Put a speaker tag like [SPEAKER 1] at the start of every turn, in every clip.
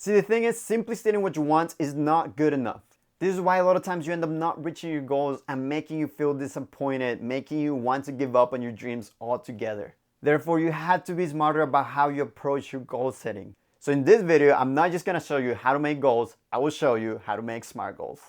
[SPEAKER 1] See, the thing is, simply stating what you want is not good enough. This is why a lot of times you end up not reaching your goals and making you feel disappointed, making you want to give up on your dreams altogether. Therefore, you have to be smarter about how you approach your goal setting. So in this video, I'm not just gonna show you how to make goals, I will show you how to make smart goals.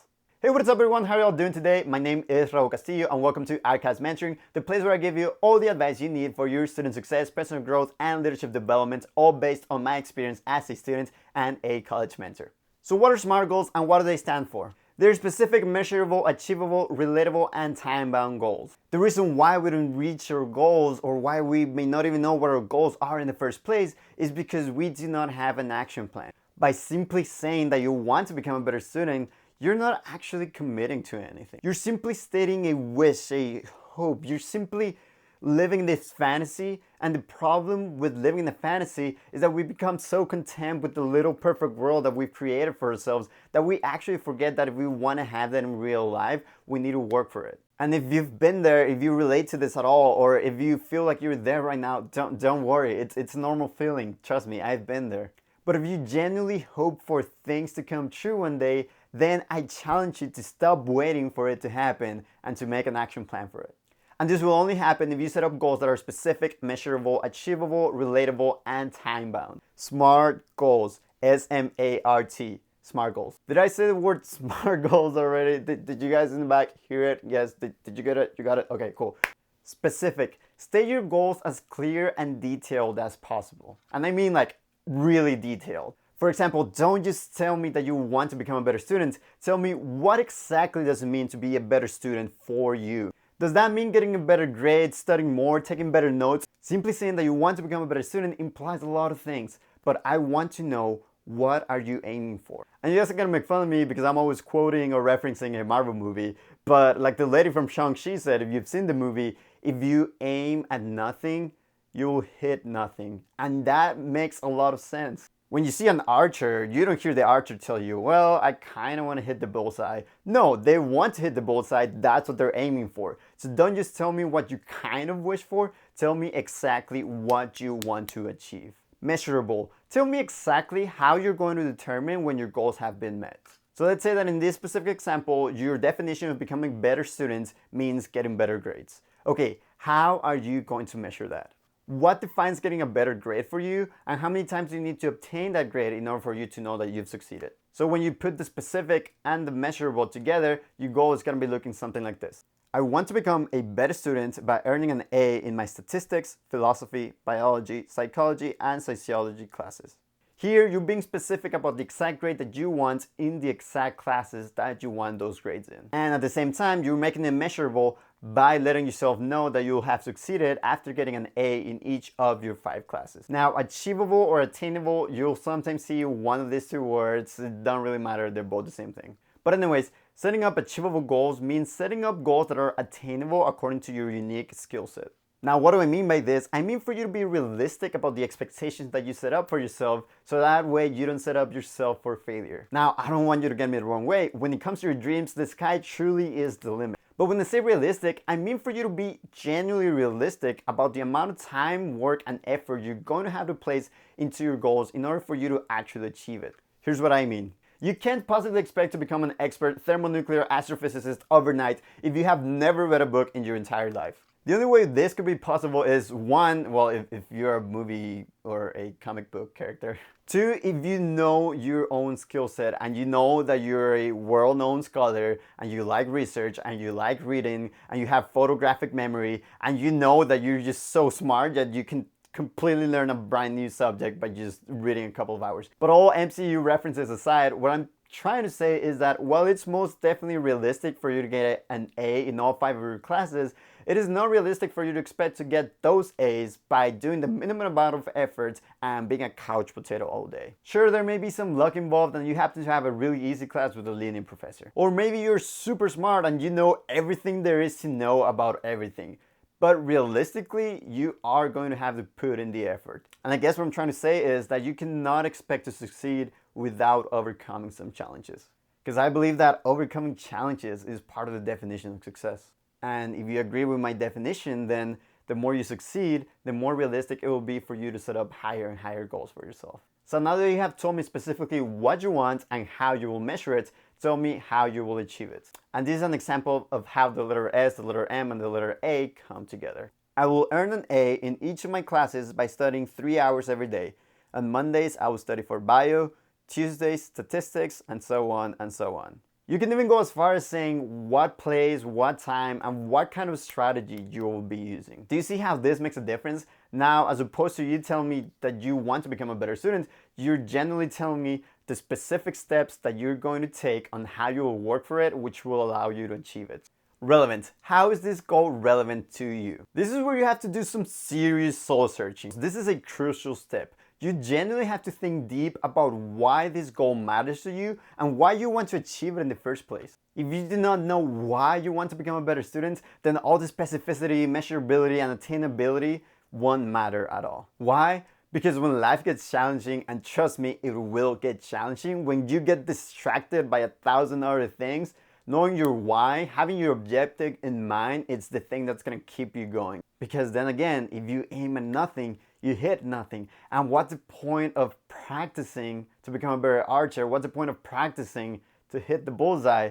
[SPEAKER 1] Hey, what's up everyone? How are y'all doing today? My name is Raul Castillo and welcome to Arcas Mentoring, the place where I give you all the advice you need for your student success, personal growth, and leadership development, all based on my experience as a student and a college mentor. So what are SMART goals and what do they stand for? They're specific, measurable, achievable, relatable, and time-bound goals. The reason why we don't reach our goals or why we may not even know what our goals are in the first place is because we do not have an action plan. By simply saying that you want to become a better student, you're not actually committing to anything. You're simply stating a wish, a hope. You're simply living this fantasy, and the problem with living in the fantasy is that we become so content with the little perfect world that we've created for ourselves that we actually forget that if we want to have that in real life, we need to work for it. And if you've been there, if you relate to this at all, or if you feel like you're there right now, don't worry. It's a normal feeling. Trust me, I've been there. But if you genuinely hope for things to come true one day, then I challenge you to stop waiting for it to happen and to make an action plan for it. And this will only happen if you set up goals that are specific, measurable, achievable, relatable, and time-bound. SMART goals. S-M-A-R-T. SMART goals. Did I say the word SMART goals already? Did you guys in the back hear it? Yes. Did you get it? You got it? Okay, cool. Specific. State your goals as clear and detailed as possible. And I mean like really detailed. For example, don't just tell me that you want to become a better student. Tell me what exactly does it mean to be a better student for you. Does that mean getting a better grade, studying more, taking better notes? Simply saying that you want to become a better student implies a lot of things, but I want to know, what are you aiming for? And you guys are gonna make fun of me because I'm always quoting or referencing a Marvel movie, but like the lady from Shang-Chi said, if you've seen the movie, if you aim at nothing, you'll hit nothing. And that makes a lot of sense. When you see an archer, you don't hear the archer tell you, well, I kind of want to hit the bullseye. No, they want to hit the bullseye. That's what they're aiming for. So don't just tell me what you kind of wish for. Tell me exactly what you want to achieve. Measurable. Tell me exactly how you're going to determine when your goals have been met. So let's say that in this specific example, your definition of becoming better students means getting better grades. Okay, how are you going to measure that? What defines getting a better grade for you, and how many times do you need to obtain that grade in order for you to know that you've succeeded? So when you put the specific and the measurable together, your goal is going to be looking something like this. I want to become a better student by earning an A in my statistics, philosophy, biology, psychology, and sociology classes. Here, you're being specific about the exact grade that you want in the exact classes that you want those grades in. And at the same time, you're making it measurable by letting yourself know that you'll have succeeded after getting an A in each of your 5 classes. Now, achievable or attainable, you'll sometimes see one of these two words. It doesn't really matter, they're both the same thing. But anyways, setting up achievable goals means setting up goals that are attainable according to your unique skill set. Now, what do I mean by this? I mean for you to be realistic about the expectations that you set up for yourself, so that way you don't set up yourself for failure. Now, I don't want you to get me the wrong way. When it comes to your dreams, the sky truly is the limit. But when I say realistic, I mean for you to be genuinely realistic about the amount of time, work, and effort you're going to have to place into your goals in order for you to actually achieve it. Here's what I mean. You can't possibly expect to become an expert thermonuclear astrophysicist overnight if you have never read a book in your entire life. The only way this could be possible is one, well, if you're a movie or a comic book character. 2, if you know your own skill set and you know that you're a world-known scholar and you like research and you like reading and you have photographic memory and you know that you're just so smart that you can completely learn a brand new subject by just reading a couple of hours. But all MCU references aside, what I'm trying to say is that while it's most definitely realistic for you to get an A in all 5 of your classes, it is not realistic for you to expect to get those A's by doing the minimum amount of effort and being a couch potato all day. Sure, there may be some luck involved and you happen to have a really easy class with a lenient professor. Or maybe you're super smart and you know everything there is to know about everything. But realistically, you are going to have to put in the effort. And I guess what I'm trying to say is that you cannot expect to succeed without overcoming some challenges. Because I believe that overcoming challenges is part of the definition of success. And if you agree with my definition, then the more you succeed, the more realistic it will be for you to set up higher and higher goals for yourself. So now that you have told me specifically what you want and how you will measure it, tell me how you will achieve it. And this is an example of how the letter S, the letter M, and the letter A come together. I will earn an A in each of my classes by studying 3 hours every day. On Mondays, I will study for bio, Tuesdays, statistics, and so on and so on. You can even go as far as saying what place, what time, and what kind of strategy you will be using. Do you see how this makes a difference? Now, as opposed to you telling me that you want to become a better student, you're generally telling me the specific steps that you're going to take on how you will work for it, which will allow you to achieve it. Relevant. How is this goal relevant to you? This is where you have to do some serious soul searching. This is a crucial step. You genuinely have to think deep about why this goal matters to you and why you want to achieve it in the first place. If you do not know why you want to become a better student, then all the specificity, measurability, and attainability won't matter at all. Why? Because when life gets challenging, and trust me, it will get challenging, when you get distracted by 1,000 other things, knowing your why, having your objective in mind, it's the thing that's going to keep you going. Because then again, if you aim at nothing, you hit nothing. And what's the point of practicing to become a better archer? What's the point of practicing to hit the bullseye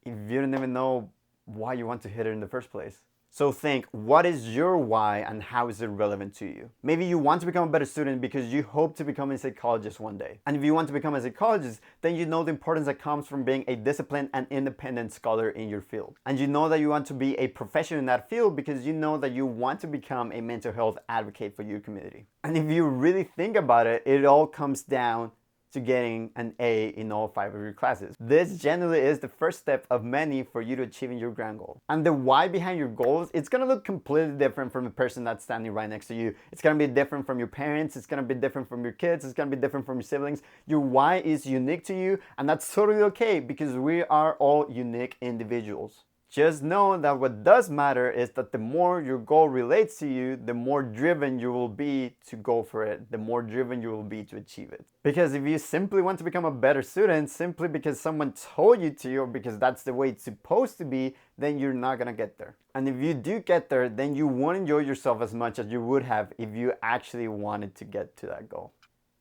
[SPEAKER 1] if you don't even know why you want to hit it in the first place? So think, what is your why and how is it relevant to you? Maybe you want to become a better student because you hope to become a psychologist one day. And if you want to become a psychologist, then you know the importance that comes from being a disciplined and independent scholar in your field. And you know that you want to be a professional in that field because you know that you want to become a mental health advocate for your community. And if you really think about it, it all comes down to getting an A in all 5 of your classes. This generally is the first step of many for you to achieving your grand goal. And the why behind your goals, it's gonna look completely different from the person that's standing right next to you. It's gonna be different from your parents, it's gonna be different from your kids, it's gonna be different from your siblings. Your why is unique to you, and that's totally okay because we are all unique individuals. Just know that what does matter is that the more your goal relates to you, the more driven you will be to go for it, the more driven you will be to achieve it. Because if you simply want to become a better student simply because someone told you to or because that's the way it's supposed to be, then you're not gonna get there. And if you do get there, then you won't enjoy yourself as much as you would have if you actually wanted to get to that goal.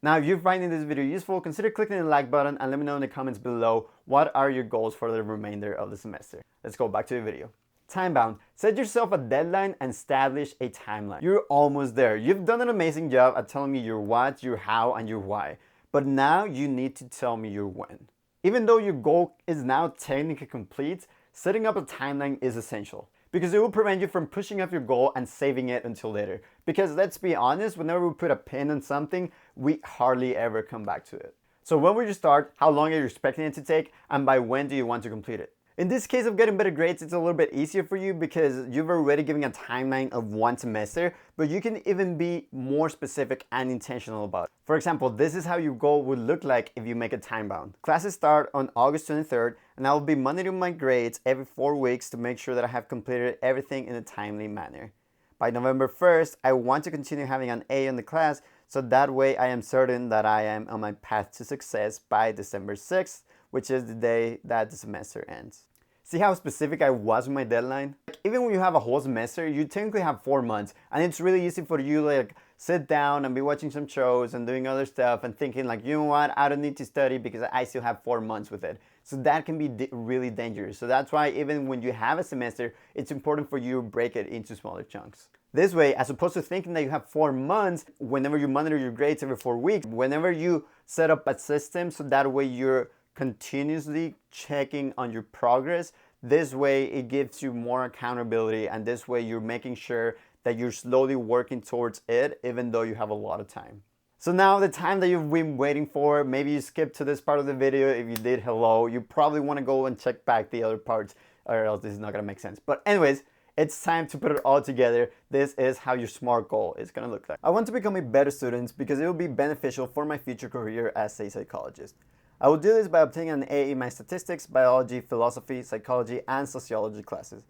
[SPEAKER 1] Now, if you're finding this video useful, consider clicking the like button and let me know in the comments below what are your goals for the remainder of the semester. Let's go back to the video. Time bound. Set yourself a deadline and establish a timeline. You're almost there. You've done an amazing job at telling me your what, your how, and your why. But now you need to tell me your when. Even though your goal is now technically complete, setting up a timeline is essential. Because it will prevent you from pushing off your goal and saving it until later. Because let's be honest, whenever we put a pin on something, we hardly ever come back to it. So when will you start? How long are you expecting it to take? And by when do you want to complete it? In this case of getting better grades, it's a little bit easier for you because you've already given a timeline of 1 semester, but you can even be more specific and intentional about it. For example, this is how your goal would look like if you make it time bound. Classes start on August 23rd, and I will be monitoring my grades every 4 weeks to make sure that I have completed everything in a timely manner. By November 1st, I want to continue having an A in the class, so that way I am certain that I am on my path to success by December 6th, which is the day that the semester ends. See how specific I was with my deadline? Even when you have a whole semester, you technically have 4 months, and it's really easy for you to like sit down and be watching some shows and doing other stuff and thinking like, you know what, I don't need to study because I still have 4 months with it. So that can be really dangerous. So that's why even when you have a semester, it's important for you to break it into smaller chunks. This way, as opposed to thinking that you have 4 months, whenever you monitor your grades every 4 weeks, whenever you set up a system so that way you're continuously checking on your progress, this way it gives you more accountability, and this way you're making sure that you're slowly working towards it even though you have a lot of time. So now the time that you've been waiting for, maybe you skipped to this part of the video. If you did, hello, you probably want to go and check back the other parts or else this is not gonna make sense. But anyways, it's time to put it all together. This is how your SMART goal is gonna look like. I want to become a better student because it will be beneficial for my future career as a psychologist. I will do this by obtaining an A in my statistics, biology, philosophy, psychology, and sociology classes.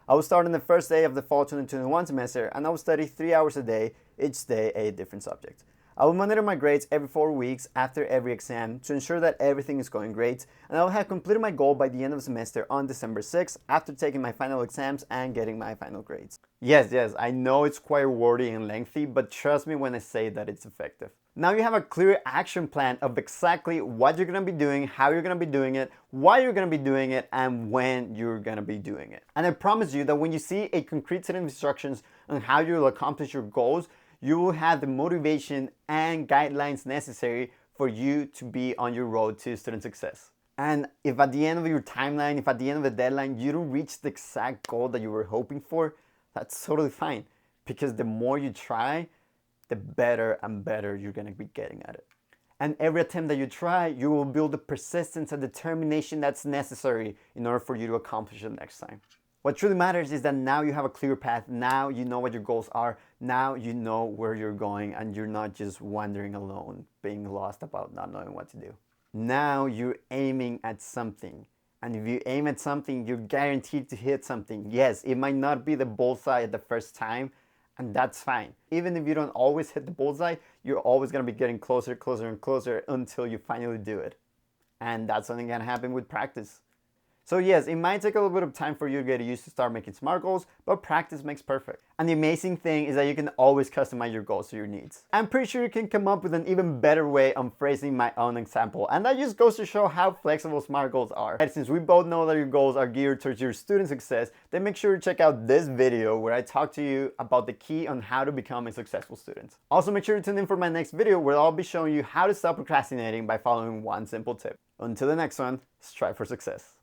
[SPEAKER 1] I will start on the first day of the fall 2021 semester, and I will study 3 hours a day, each day a different subject. I will monitor my grades every 4 weeks after every exam to ensure that everything is going great, and I will have completed my goal by the end of the semester on December 6th after taking my final exams and getting my final grades. Yes, I know it's quite wordy and lengthy, but trust me when I say that it's effective. Now you have a clear action plan of exactly what you're going to be doing, how you're going to be doing it, why you're going to be doing it, and when you're going to be doing it. And I promise you that when you see a concrete set of instructions on how you'll accomplish your goals, you will have the motivation and guidelines necessary for you to be on your road to student success. And if at the end of your timeline, if at the end of the deadline, you don't reach the exact goal that you were hoping for, that's totally fine. Because the more you try, the better and better you're going to be getting at it. And every attempt that you try, you will build the persistence and determination that's necessary in order for you to accomplish it next time. What truly matters is that now you have a clear path, now you know what your goals are, now you know where you're going, and you're not just wandering alone, being lost about not knowing what to do. Now you're aiming at something. And if you aim at something, you're guaranteed to hit something. Yes, it might not be the bullseye at the first time, and that's fine. Even if you don't always hit the bullseye, you're always going to be getting closer and closer until you finally do it. And that's something that can happen with practice. So yes, it might take a little bit of time for you to get used to start making SMART goals, but practice makes perfect. And the amazing thing is that you can always customize your goals to your needs. I'm pretty sure you can come up with an even better way of phrasing my own example, and that just goes to show how flexible SMART goals are. And since we both know that your goals are geared towards your student success, then make sure to check out this video where I talk to you about the key on how to become a successful student. Also make sure to tune in for my next video where I'll be showing you how to stop procrastinating by following one simple tip. Until the next one, strive for success.